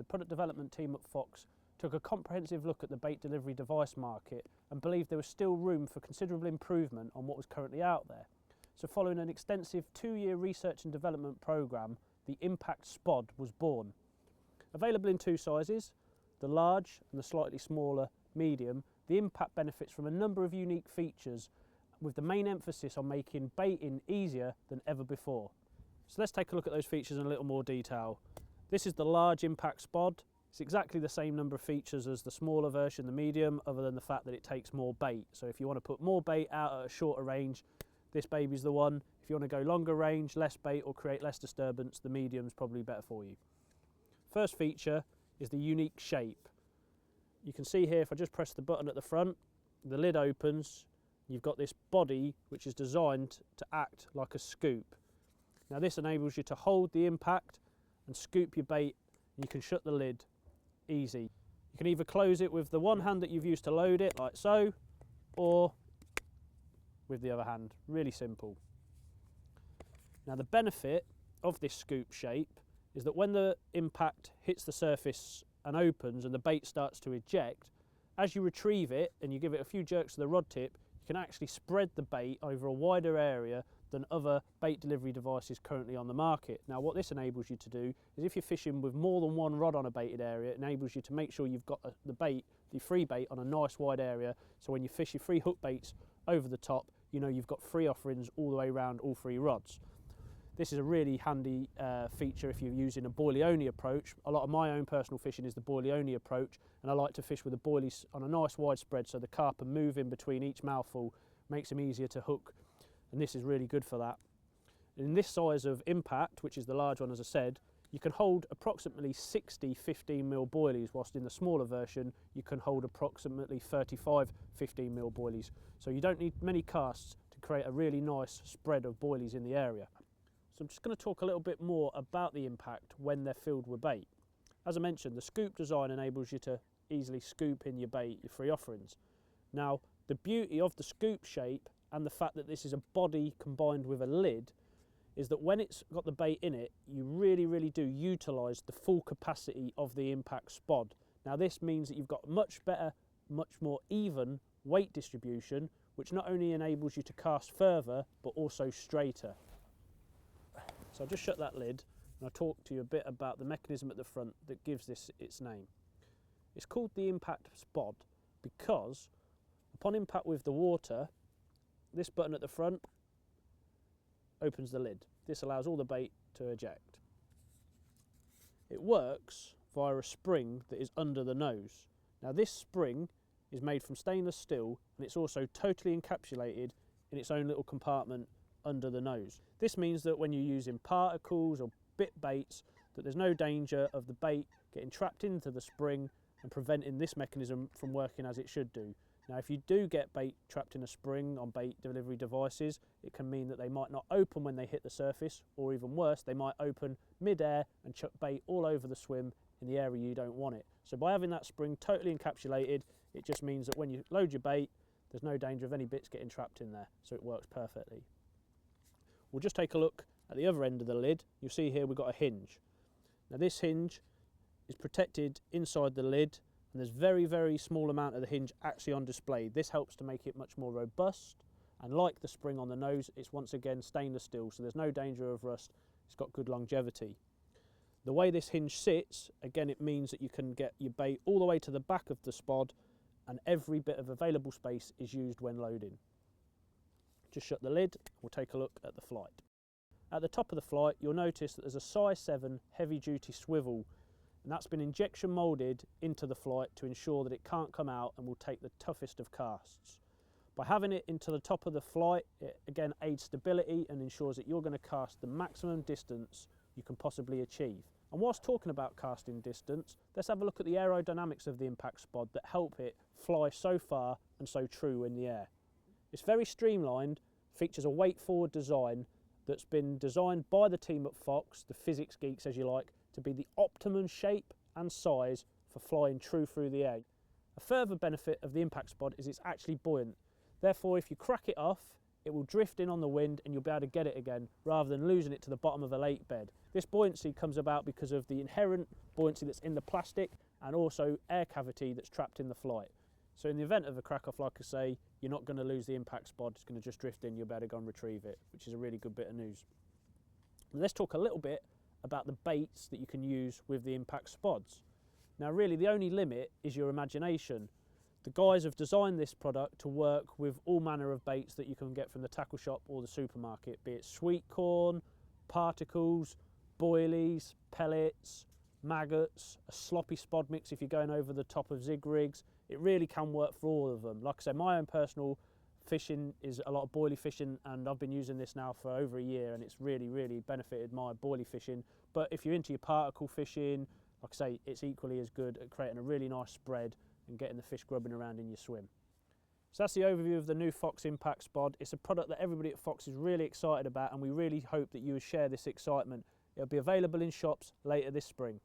the product development team at Fox took a comprehensive look at the bait delivery device market and believed there was still room for considerable improvement on what was currently out there. So following an extensive 2-year research and development programme, the Impact Spod was born. Available in 2 sizes, the large and the slightly smaller medium, the Impact benefits from a number of unique features, with the main emphasis on making baiting easier than ever before. So let's take a look at those features in a little more detail. This is the large Impact Spod. It's exactly the same number of features as the smaller version, the medium, other than the fact that it takes more bait. So if you want to put more bait out at a shorter range, this baby's the one. If you want to go longer range, less bait, or create less disturbance, the medium's probably better for you. First feature is the unique shape. You can see here, if I just press the button at the front, the lid opens. You've got this body which is designed to act like a scoop. Now this enables you to hold the impact and scoop your bait, and you can shut the lid easy. You can either close it with the one hand that you've used to load it, like so, or with the other hand. Really simple. Now the benefit of this scoop shape is that when the impact hits the surface and opens and the bait starts to eject, as you retrieve it and you give it a few jerks to the rod tip, you can actually spread the bait over a wider area than other bait delivery devices currently on the market. Now what this enables you to do is, if you're fishing with more than one rod on a baited area, it enables you to make sure you've got the free bait on a nice wide area, so when you fish your free hook baits over the top, you know you've got free offerings all the way around all 3 rods. This is a really handy feature if you're using a boilie only approach. A lot of my own personal fishing is the boilie only approach, and I like to fish with the boilies on a nice wide spread so the carp are moving between each mouthful, makes them easier to hook, and this is really good for that. In this size of impact, which is the large one as I said, you can hold approximately 60 15mm boilies, whilst in the smaller version you can hold approximately 35 15mm boilies. So you don't need many casts to create a really nice spread of boilies in the area. So I'm just going to talk a little bit more about the impact when they're filled with bait. As I mentioned, the scoop design enables you to easily scoop in your bait, your free offerings. Now, the beauty of the scoop shape and the fact that this is a body combined with a lid is that when it's got the bait in it, you really do utilise the full capacity of the Impact Spod. Now this means that you've got much better, much more even weight distribution, which not only enables you to cast further, but also straighter. So I'll just shut that lid and I'll talk to you a bit about the mechanism at the front that gives this its name. It's called the Impact Spod because upon impact with the water, this button at the front opens the lid. This allows all the bait to eject. It works via a spring that is under the nose. Now this spring is made from stainless steel, and it's also totally encapsulated in its own little compartment under the nose. This means that when you're using particles or bit baits, that there's no danger of the bait getting trapped into the spring and preventing this mechanism from working as it should do. Now if you do get bait trapped in a spring on bait delivery devices, it can mean that they might not open when they hit the surface, or even worse, they might open mid-air and chuck bait all over the swim in the area you don't want it. So by having that spring totally encapsulated, it just means that when you load your bait, there's no danger of any bits getting trapped in there, so it works perfectly. We'll just take a look at the other end of the lid. You'll see here we've got a hinge. Now this hinge is protected inside the lid, and there's very small amount of the hinge actually on display. This helps to make it much more robust, and like the spring on the nose, it's once again stainless steel, so there's no danger of rust. It's got good longevity. The way this hinge sits, again, it means that you can get your bait all the way to the back of the spod, and every bit of available space is used when loading. Just shut the lid, we'll take a look at the flight. At the top of the flight, you'll notice that there's a size 7 heavy duty swivel, and that's been injection moulded into the flight to ensure that it can't come out and will take the toughest of casts. By having it into the top of the flight, it again aids stability and ensures that you're going to cast the maximum distance you can possibly achieve. And whilst talking about casting distance, let's have a look at the aerodynamics of the Impact Spod that help it fly so far and so true in the air. It's very streamlined, features a weight forward design that's been designed by the team at Fox, the physics geeks as you like, to be the optimum shape and size for flying true through the air. A further benefit of the Impact Spod is it's actually buoyant. Therefore, if you crack it off, it will drift in on the wind and you'll be able to get it again rather than losing it to the bottom of a lake bed. This buoyancy comes about because of the inherent buoyancy that's in the plastic, and also air cavity that's trapped in the flight. So in the event of a crack-off, like I say, you're not going to lose the impact spod, it's going to just drift in, you'll be able to go and retrieve it, which is a really good bit of news. Let's talk a little bit about the baits that you can use with the impact spods. Now really the only limit is your imagination. The guys have designed this product to work with all manner of baits that you can get from the tackle shop or the supermarket, be it sweet corn, particles, boilies, pellets, maggots, a sloppy spod mix if you're going over the top of zig rigs. It really can work for all of them. Like I said, my own personal fishing is a lot of boilie fishing, and I've been using this now for over a year, and it's really benefited my boilie fishing. But if you're into your particle fishing, like I say, it's equally as good at creating a really nice spread and getting the fish grubbing around in your swim. So that's the overview of the new Fox Impact Spod. It's a product that everybody at Fox is really excited about, and we really hope that you will share this excitement. It'll be available in shops later this spring.